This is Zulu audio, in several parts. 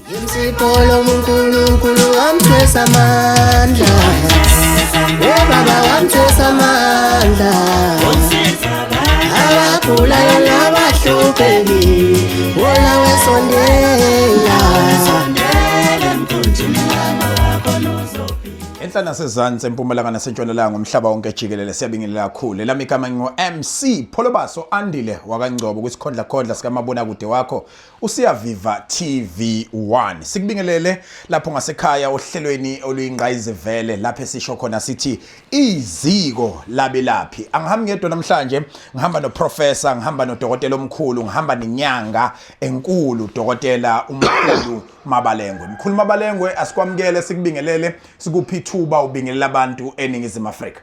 Imsipolo uNkulunkulu wamthwesa amandla. Baba wamthwesa amandla. Abagulayo nabahlupheki wona wesondela. Enhla nasezantsi empumalanga nasentshonalanga umhlaba wonke jikelele siyabingelela kakhulu. Elami igama ngo-MC Pholobaso Andile wakangcobo kwisikhondla sikamabona kude wakho uSiyaviva TV1. Sikubingelele lapho ngasekhaya ohlelweni oluyingqayizivele lapho esisho khona sithi iziko labelaphi. Angihambi ngedwa namhlanje, ngihamba noprofessor, ngihamba nodokotela omkhulu, ngihamba nenyanga enkulu dokotela umkhulu Mabalengwe. Mkhulu Mabalengwe asikwamukele sikubingelele sikuphi ithuba ubingelela abantu eNingizimu Afrika.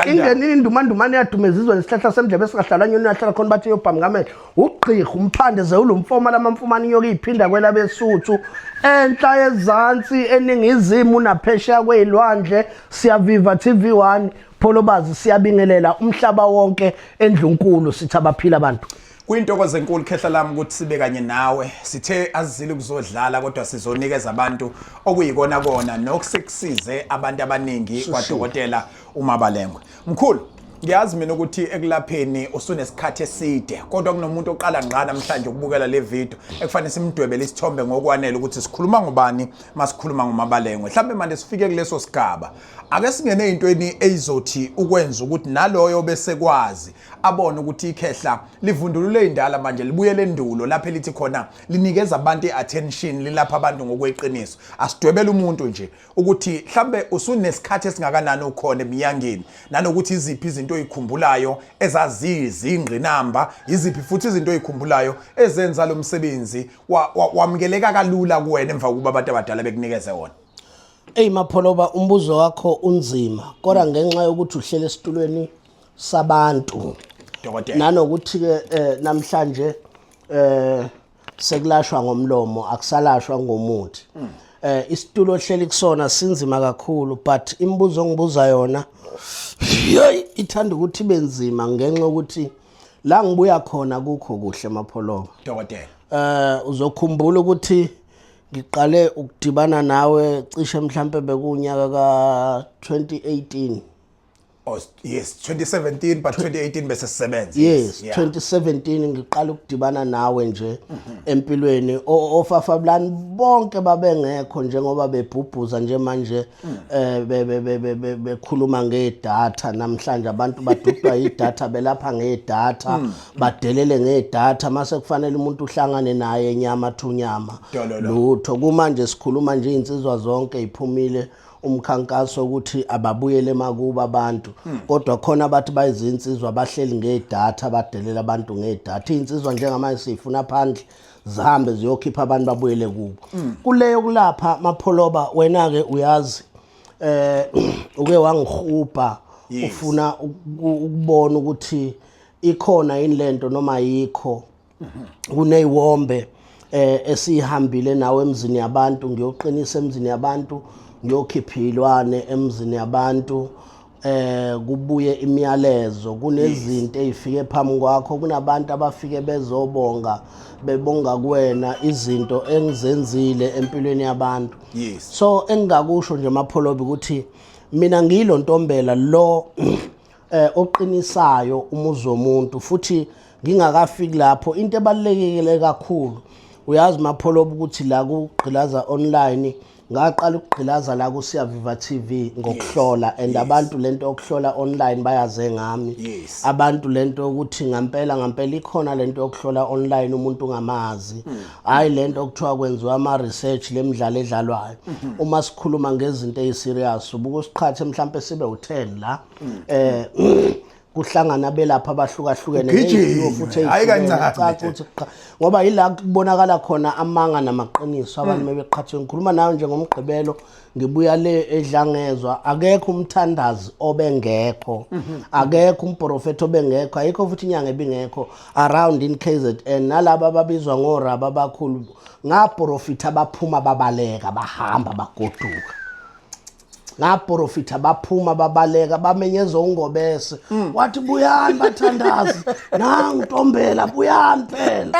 Ingenini indumandumane yadumezizwe nesihlahla semdlebe singahlalwa nyoni yahlala khona bathi yobhama ngamehlo ugqirha umphande ze ulumfoma lamamfumana iyoke iphinda kwela besuthu enhla yezantsi eningizimu naphesheya kwezilwandle. Siyaviva TV1 Pholobazi siyabingelela umhlaba wonke endlunkulu sithi abaphila abantu. Kuyintokozo enkulu khehla lami ukuthi sibe kanye nawe. Sithe azizile ukuzodlala kodwa sizonikeza abantu okuyikona kona nokusekusize abantu abaningi kwaDokotela uMabalengwe. Mkhulu, ngiyazi mina ukuthi ekulapheni usunesikhathi eside kodwa kunomuntu oqala ngqa namhlanje ukubukela le video ekufanele simdwebele isithombe ngokwanele ukuthi sikhuluma ngobani masikhuluma ngoMabalengwe. Mhlambe manje sifike kuleso sigaba. Ake singene intweni eyizothi ukwenza ukuthi naloyo bese kwazi abone ukuthi ikhehla livundulule indala manje libuyele endulo lapho elithi khona linikeza abantu iattention lilapha abantu ngokweqiniso. Asidwebele umuntu nje ukuthi mhlambe usunesikhathi esingakanani ukhona emiyangeni nanokuthi iziphi izinto oyikhumbulayo ezazizingqinamba, iziphi futhi izinto oyikhumbulayo ezenza lo msebenzi wamkeleka kalula kuwena emva kokuba abantu abadala bekunikeze wona. Mapholoba umbuzo wakho unzima kodwa ngenxa yokuthi uhlele esitulweni sabantu Dokotela nanokuthi ke namhlanje sekulashwa ngomlomo akusalashwa ngomuthi. Isitulo ohleli kusona sinzima kakhulu but imibuzo ongibuza yona ithanda ukuthi benzima ngenxa ukuthi la ngibuya khona kukho kuhle Mapholoba. Dokotela Uzokhumbula ukuthi ngiqale ukudibana nawe cishe mhlambe bekunyaka ka 2018. Oh yes, 2017 but 2018 bese sisebenza. Yes, 2017 ngiqala ukudibana nawe nje empilweni ofafabulani bonke babengekho njengoba bebhubhuza nje manje bekhuluma ngedatha. Namhlanje abantu badudwa idatha belapha ngedatha badelele ngedatha mase kufanele umuntu uhlangane naye inyama thunyama lutho. Kumanje sikhuluma nje insizwa zonke iphumile umkhankaso ukuthi ababuyele emakuba abantu kodwa khona abathi bayizinsizwa bahleli ngedatha badelela abantu ngedatha. Insizwa njengamanje sifuna phandle zihambe ziyokhipha abantu babuyele kubo. Kuleyo kulapha Mapholoba wena ke uyazi uke wangihubha ufuna ukubona ukuthi ikhona yini lento noma yikho kuneyiwombe esihambile nawe emzini yabantu ngiyoqinisa emzini yabantu ngiyokhiphilwane emzini yabantu kubuye imiyalezo kunezinto ezifike phambi kwakho kunabantu abafike bezobonga bebonga kuwena izinto engizenzile empilweni yabantu. So engingakusho nje Mapholoba ukuthi mina ngilo ntombela lo oqinisayo umuzi womuntu futhi ngingakafiki lapho into ebalekile kakhulu uyazi Mapholoba ukuthi la kugqilaza online ngaqala ukugqilaza la ku Siyaviva TV ngokuhlola and abantu lento okuhlola online bayaze ngami. Abantu lento ukuthi ngempela ikhona lento yokuhlola online umuntu ngamazi hayi lento okuthiwa kwenziwa ama research lemidlalo edlalwayo. Uma sikhuluma ngezinto eziserious ubuka siqhathe mhlambe sibe u10 la kuhlangana belapha abahlukahlukene ngezinto futhi hayi kancane ukuthi ngoba yila kubonakala khona amanga namaqiniso abantu mebeqhathwe. Ngikhuluma nawe njengomgqibelo ngibuya le edlangezwa akekho umthandazi obengekho akekho umprofeti obengekho ayikho futhi inyanga ebingekho around in KZN nalabo ababizwa ngoraba abakhulu ngaprofita baphuma babaleka bahamba bagoduka. Ngaprofita baphuma babaleka bamenyeza ungobese wathi buyani bathandazi nangu Ntombela buyani phela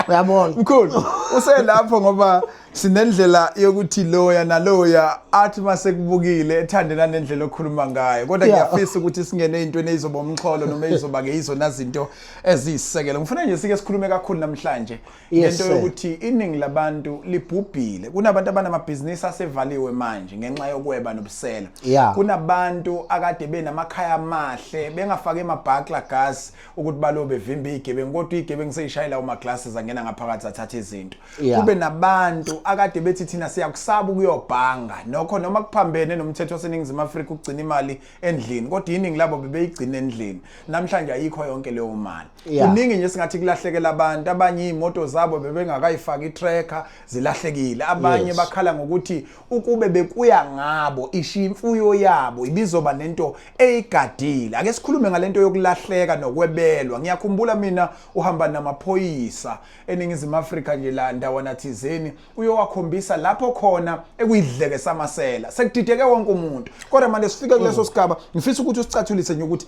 Uyabona? Mkhulu, uselapho ngoba sinendlela yokuthi loya naloya athi mase kubukile ethandena nendlela okhuluma ngayo. Kodwa ngiyafisa ukuthi singene ezintweni ezizoba umxholo noma ezizoba ke izona zinto ezisisekelo. Ngifuna nje sike sikhulume kakhulu namhlanje ngento yokuthi iningi labantu libhubhile. Kunabantu abanamabhizinisi asevaliwe manje ngenxa yokweba nobusela. Kunabantu akade benamakhaya amahle bengafaka emabhakla gas ukuthi balo bevimba igebengu kodwa igebengu seyishayela uma glasses angena ngaphakathi athatha izinto. Kube nabantu akade bethi thina siyakusaba ukuyobhanga nokho noma kuphambene nomthetho waseNingizimu Afrika ukugcina imali endlini kodwa iningi labo bebeyigcina endlini. Namhlanje ayikho yonke leyo mali. Kuningi nje singathi kulahlekela abantu abanye imoto zabo bebengakayifaki itracker zilahlekile. Abanye bakhala ngokuthi ukube bekuya ngabo ishiya imfuyo yabo ibizoba nento eyigadile. Ake sikhulume ngalento yokulahleka nokwebelwa. Ngiyakhumbula mina uhamba namaphoyisa eNingizimu Afrika nje la ndawana thizeni uyowakhombisa lapho khona ekuyidleke samasela sekudideke wonke umuntu. Kodwa manje sifike kuleso sigaba ngifisa ukuthi usicathulise nje ukuthi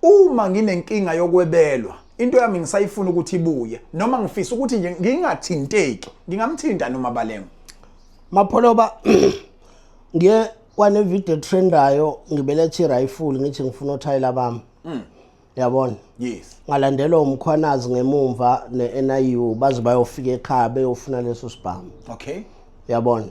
uma nginenkinga yokwebelwa into yami ngisayifuna ukuthi ibuye noma ngifisa ukuthi nje ngingathinteki ngingamthinta noma Mabalengwa. Mapholoba ngiye kwane video trendayo ngibelethe irifle ngithi ngifuna uthayela bami. Yabona? Yes. Ngalandelwa umkhwanazi ngemumva neNIU baze bayofika ekhaya beyofuna leso sibhamu. Okay. Yabona?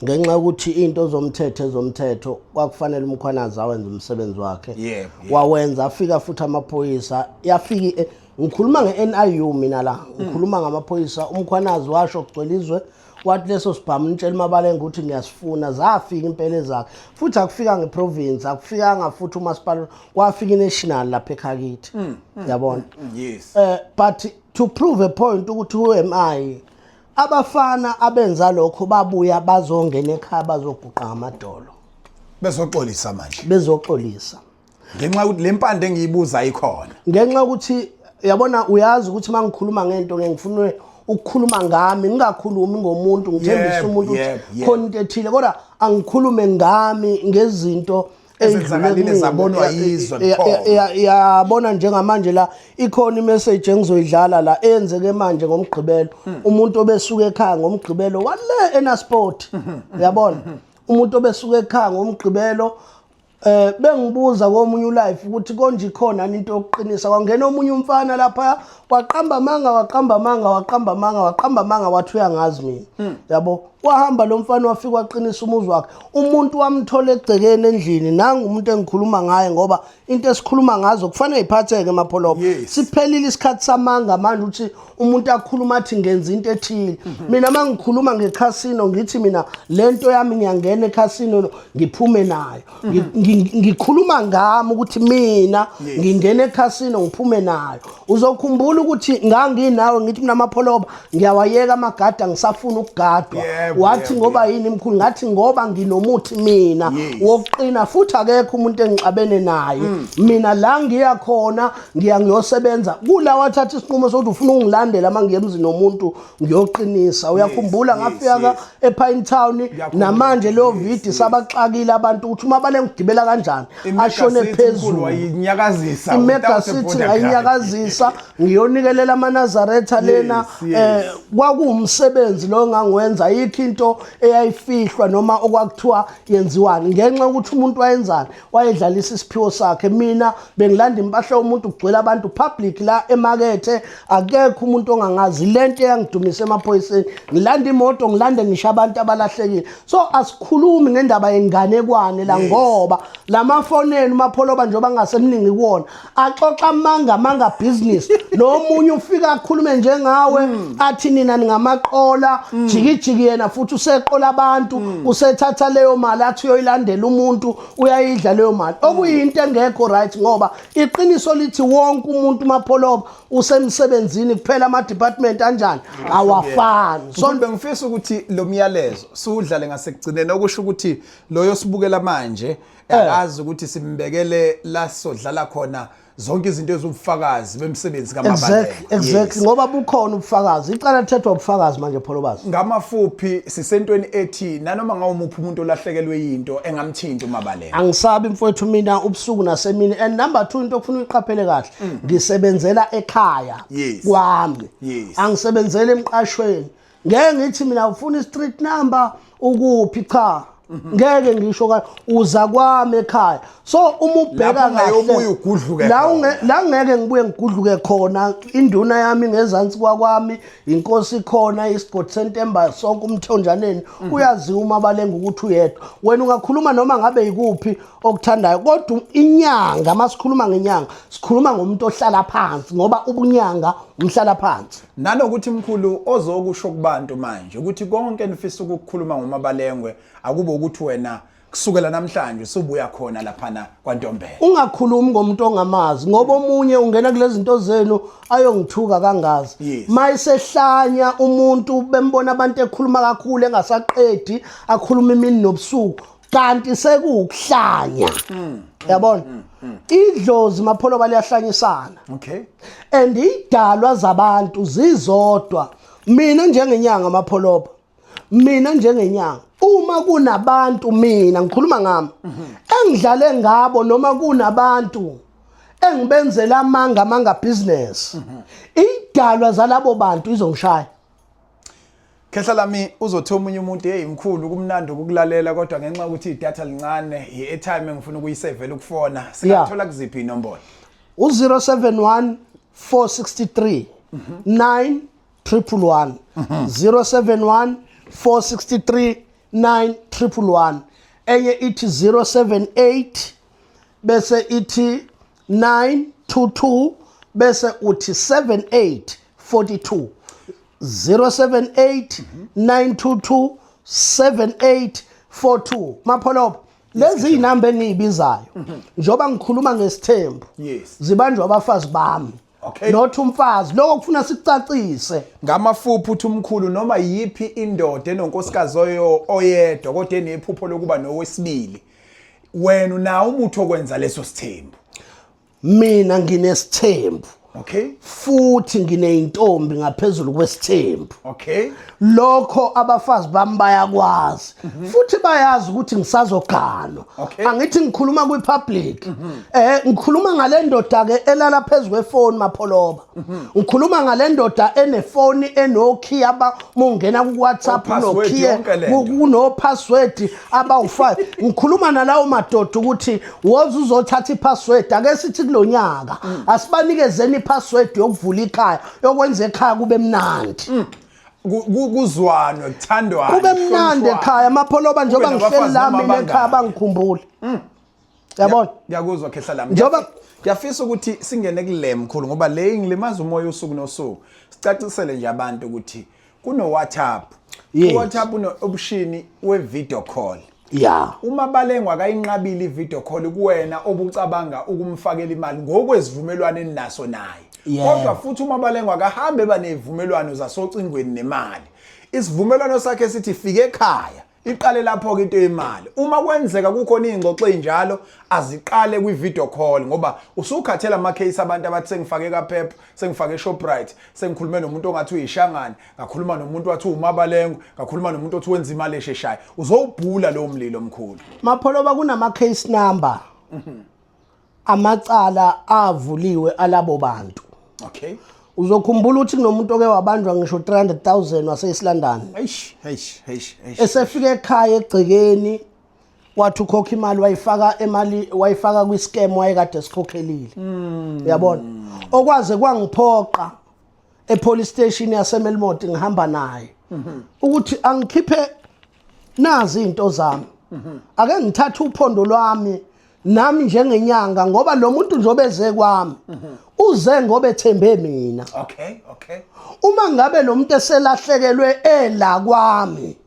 Ngenxa ukuthi into zomthetho kwakufanele umkhwanazi awenze umsebenzi wakhe. Wawenza afika futhi amaphoyisa yafika ngikhuluma ngeNIU mina la ngikhuluma ngamaphoyisa umkhwanazi washo kugcwelizwe wathi leso sibhamu nitshela Mabalengwa ukuthi ngiyasifuna zafika impela zakhe futhi akufika ngeprovince akufikanga futhi umasipala kwafika inational lapha eKhakithi. Yabona? Yes. But to prove a point ukuthi who am I abafana abenza lokho babuya bazongena ekhaya bazoguqa amadolo bezoxolisa manje bezoxolisa ngenxa ukuthi lempande engiyibuza ayikhona ngenxa ukuthi yabona uyazi ukuthi mangikhuluma ngento ngifuna ukukhuluma ngami ngingakhulumi ngomuntu ngithembisa umuntu ukuthi khona into ethile kodwa angikhulume ngami ngezinto ezenzakalile zabonwa yizwe yabona njengamanje la ikhona imessage engizoyidlala la enzeke manje ngomgqibelo umuntu obesuka ekhaya ngomgqibelo wale enasport yabona umuntu obesuka ekhaya ngomgqibelo bengibuza komunye ulife ukuthi konje ikhona into yokuqinisa kwangena omunye umfana lapha waqamba manga wathi uyangazi mina yabo wahamba lo mfana wafika waqinisa umuzi wakhe umuntu wamthola egcekeni endlini nanga umuntu engikhuluma ngaye ngoba into esikhuluma ngazo kufanele iphatheke Mapholoba siphelile isikhathi samanga manje ukuthi umuntu akhuluma athi ngenza into ethile mina mangikhuluma ngecasino ngithi mina lento yami ngiyangena ecasino ngiphume nayo ngikhuluma ngami ukuthi mina ngingena ecasino ngiphume nayo uzokhumbula ukuthi nganginawe ngithi mina Mapholoba ngiyawayeka amagada ngisafuna ukugadwa wathi ngoba yini imkhulu ngathi ngoba nginomuthi mina wokuqina futhi akekho umuntu engixabene naye mina la ngiya khona ngiyosebenza kula wathatha isinqumo sokuthi ufuna ungilandela mangiyemzi nomuntu ngiyoqinisa uyakhumbula ngafika ePine Town namanje leyo video sabaxakile abantu ukuthi Mabalengwa ugibela kanjani ashone phezulu wayinyakazisa iMega City ngayinyakazisa ngiyonikelela amaNazaretha lena kwakuwumsebenzi lo ngangiwenza yikho into eyayifihlwa noma okwakuthiwa yenziwani ngenxa ukuthi umuntu wayenzani wayedlalisa isiphiwo sakhe mina bengilanda impahla umuntu ugcwele abantu public la emakethe akekho umuntu ongangazi lento eyangidumise emaphoyiseni ngilanda imoto ngilande ngisho abantu abalahlekile so asikhulumi ngendaba yenganekwane la ngoba lamafoneni Mapholoba njengoba ngasemningi kuwona axoxa manga business nomunye ufika akhulume njengawe athi nina ningamaqola jikijiki yena futhi useqola abantu usethatha leyo mali athi uyoyilandela umuntu uyayidla leyo mali okuyinto engekho right ngoba iqiniso lithi wonke umuntu Mapholoba usemsebenzini kuphela ama department kanjani awafani so bengifisa ukuthi lo myalezo sudlale ngasekugcineni okusho ukuthi loyo sibukela manje akazi ukuthi simbekele la sodlala khona zonke izinto ezubufakazi bemsebenzi kaMabalengwa. Exactly ngoba bukhona ubufakazi. Icala lithethwa ubufakazi manje Pholobazi. Ngamafuphi sisentweni ethi nanoma ngawumuphi umuntu olahlekelwe yinto engamthinta uMabalengwa. Angisabi mfowethu mina ubusuku nasemini and number 2 into okufuna uyiqaphele kahle ngisebenzela ekhaya kwami. Angisebenzele emqashweni. Ngeke ngithi mina ufuna i-street number ukuphi cha. Ngeke ngisho ka uza kwami ekhaya. So uma ubheka kahle la ngeke ngibuye ngigudluke khona induna yami ngezansi kwami inkosi khona iSport Center sonke umthonjaneni uyaziwa uMabalengwa ukuthi uyedwa. Wena ungakhuluma noma ngabe yikuphi okuthandayo kodwa inyanga masikhuluma ngenyanga sikhuluma ngomuntu ohlala phansi ngoba ubunyanga umhlala phansi. Nanokuthi mkhulu ozokusho kubantu manje ukuthi konke nifisa ukukhuluma ngoMabalengwa akube ukuthi wena kusukela namhlanje sobuya khona laphana kwaNtombela. Ungakhulumi ngomuntu ongamazi ngoba omunye ungena kulezi zinto zenu ayongithuka kangazi. Mayisehlanya umuntu bembona abantu ekhuluma kakhulu engasaqedi akhuluma imini nobusuku kanti sekuhlanya. Yabona? Idlozi mapholoba liyahlanyisana. Okay. And idalwa zabantu zizodwa. Mina njengenyanga mapholoba. Mina njengenyanga uma kunabantu mina ngikhuluma ngami engidlale ngabo noma kunabantu engibenzela amanga business idalwa zalabo bantu izongishaya. Khehla lami uzothi omunye umuntu eyimkhulu kumnandi ukulalela kodwa ngenxa ukuthi idatha lincane i-airtime engifuna ukuyisavela ukufona singathola kuziphi inombolo? U071 463 9111 071 463 9111 enye ithi 078 bese ithi 922 bese uthi 7842 078 922 7842 Mapholoba lezi inamba engiyibizayo njoba ngikhuluma ngesithembu zibanjwa abafazi bami. Okay. Not umfazi lokho kufuna sicacise ngamafuphi uthi umkhulu noma yipi indoda enonkosikazi oyedwa kodwa enephupho lokuba nowesibili wena nawo umuthi okwenza leso sithembu. Mina nginesithembu. Okay. Futhi ngineyintombi ngaphezulu kwesithembu. Okay. Lokho abafazi bami bayakwazi. Futhi bayazi ukuthi ngisazoganwa. Okay. Angithi ngikhuluma kwipublic. Ngikhuluma ngale ndoda ke elala phezulu kwefoni Mapholoba. Ngikhuluma ngale ndoda enefoni eNokia mongena ku WhatsApp Nokia kuno password abawu5. Ngikhuluma nalawo madoda ukuthi woza uzothatha ipassword ake sithi kulonyaka asibanikezeni password yokuvula ikhaya yokwenza ekhaya kube mnandi. Kuzwana kuthandwa kube mnandi ekhaya Mapholoba njoba ngihleli lami ekhaya bangikhumbule. Yabona? Ngiyakuzwa Khehla lami. Njoba ngiyafisa ukuthi singene kule mkhulu ngoba le ngilimaza umoya usuku nosuku. Sicacisele nje abantu ukuthi kuno WhatsApp. WhatsApp uno-option we-video call. uMabalengwa akayinqabile i-video call kuwena obucabanga ukumfakela imali ngokwezivumelwano eninaso naye. Kodwa futhi uMabalengwa akahambe banezivumelwano zasocingweni nemali. Isivumelwano sakhe sithi fike ekhaya iqale lapho ke into yemali. Uma kwenzeka kukhona ingxoxo enjalo aziqale kwi-video call ngoba usukhathela ama case abantu abathi sengifake kaPep, sengifake Shoprite, sengikhulume nomuntu ongathi uyishangane, ngakhuluma nomuntu wathi uMabalengwa, ngakhuluma nomuntu othi wenza imali esheshayo. Uzowubhula lo mlilo omkhulu. Mapholoba kunama case number. Amacala avuliwe alabo bantu. Okay. Uzokhumbula ukuthi kunomuntu oke wabanjwa ngisho 300,000 waseIslandani. Esefika ekhaya egcikeni wathi ukhokha imali wayifaka kwi-scam wayekade sikhokhelile. Yabona? Okwaze kwangiphoqa epolice station yaseMelmont ngihamba naye. Ukuthi angikhiphe nazi into zami. Ake ngithathe uphondo lwami nami njengenyanga ngoba lo muntu njobe eze kwami. Uze ngoba ethembe mina. Okay. Uma ngabe lo muntu eselahlekelwe ela kwami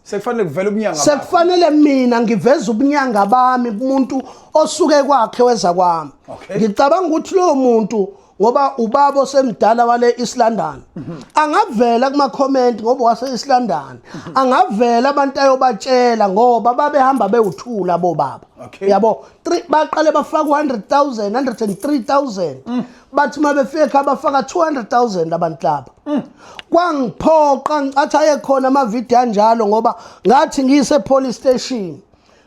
sekufanele kuvela ubunyanga bami. Sekufanele mina ngiveze ubunyanga bami kumuntu osuke kwakhe weza kwami. Ngicabanga ukuthi lo muntu ngoba ubaba osemdala wale East London angavela kuma comment ngoba wase East London angavela abantu ayobatshela ngoba babehamba bewuthula bo baba yabo baqale bafaka 100,000 103,000 bathi mabefika ekhaya bafaka 200,000 abantu laba kwangiphoqa ngathi ayekhona ama video anjalo ngoba ngathi ngiyise police station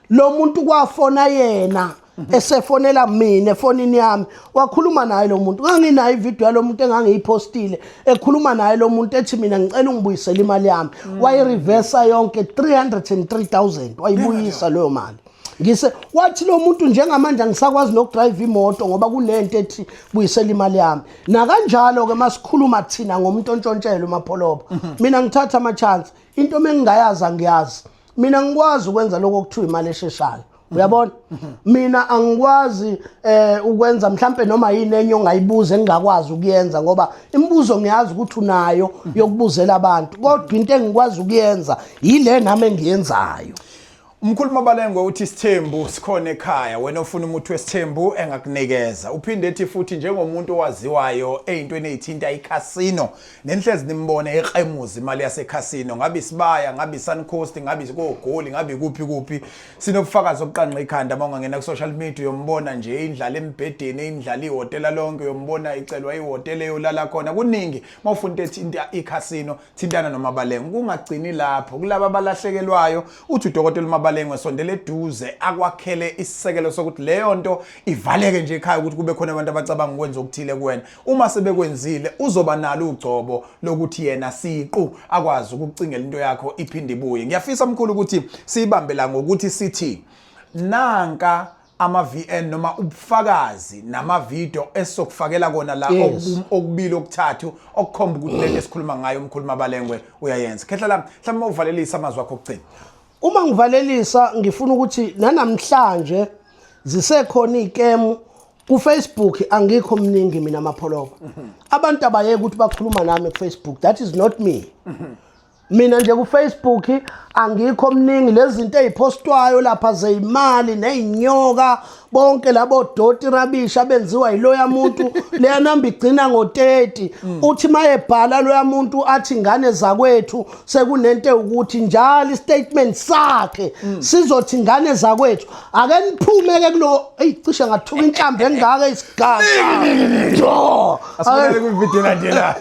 lo muntu kwafona yena esefonela mina efonini yami wakhuluma naye lo muntu nganginayo ivideo yalo muntu engangiyipostile ekhuluma naye lo muntu ethi mina ngicela ungibuyisele imali yami wayireverse yonke 303,000 wayibuyisa leyo mali ngise wathi lo muntu njengamanje ngisakwazi nokudrive imoto ngoba kunento ethi buyisela imali yami na kanjalo ke masikhuluma thina ngomuntu ontshontshelo emapholoba mina ngithatha ama chance into mengingayazi angiyazi mina ngikwazi ukwenza lokho okuthiwa imali esheshayo uyabona mina angikwazi ukwenza mhlambe noma yini enye ongayibuza engakwazi ukuyenza ngoba imibuzo ngiyazi ukuthi unayo yokubuzela abantu kodwa into engikwazi ukuyenza yile nami engiyenzayo. Umkhulu Mabalengwe uthi isithembu sikhona ekhaya wena ufuna umuthi wesithembu engakunikeza uphinde ethi futhi njengomuntu owaziwayo ezintweni ezithinta iCasino nenhlezi nimbone eqemuza imali yaseCasino ngabe isibaya ngabe Suncoast ngabe isigogoli ngabe kuphi sinobufakazi obuqanqa ikhanda mawungangena ku social media uyombona nje indlala embhedeni indlala ihotela lonke uyombona icelwa ihotela eyolala khona kuningi mawufuna ethinta iCasino thintana noMabalengwe kungagcini lapho kulabo abalahlekelwayo uthi uDokotela Mabalengwe sondele eduze akwakhele isisekelo sokuthi leyo nto ivaleke nje ekhaya ukuthi kube khona abantu abacabanga ukwenza okuthile kuwena uma sebekwenzile uzoba nalo ugcobo lokuthi yena siqu akwazi ukucingela into yakho iphinde ibuye. Ngiyafisa mkhulu ukuthi siyibambela ngokuthi sithi nanka ama VN noma ubufakazi nama video esokufakela kona la okubili okuthathu okukhomba ukuthi lento esikhuluma ngayo umkhulu Mabalengwe uyayenza. Khehla la mhlawumbe uvalelisa amazwi akho okugcina. Uma ngivalelisa ngifuna ukuthi namhlanje zisekhona ikem ku Facebook angikho mningi mina amapholoba abantu abayeke ukuthi bakhuluma nami ku Facebook that is not me mina nje ku Facebook angikho mningi lezi zinto ezipostwayo lapha zeimali nezinyoka bonke labo doti rabisha benziwa yiloya muntu leya namba igcina ngo30 uthi mayebhala loya muntu athi ingane zakwethu sekunento ukuthi njalo istatement sakhe sizothi ingane zakwethu ake niphume ke kulo cishe ngathuka inhlambi engaka isigaba asibonele ku video landelayo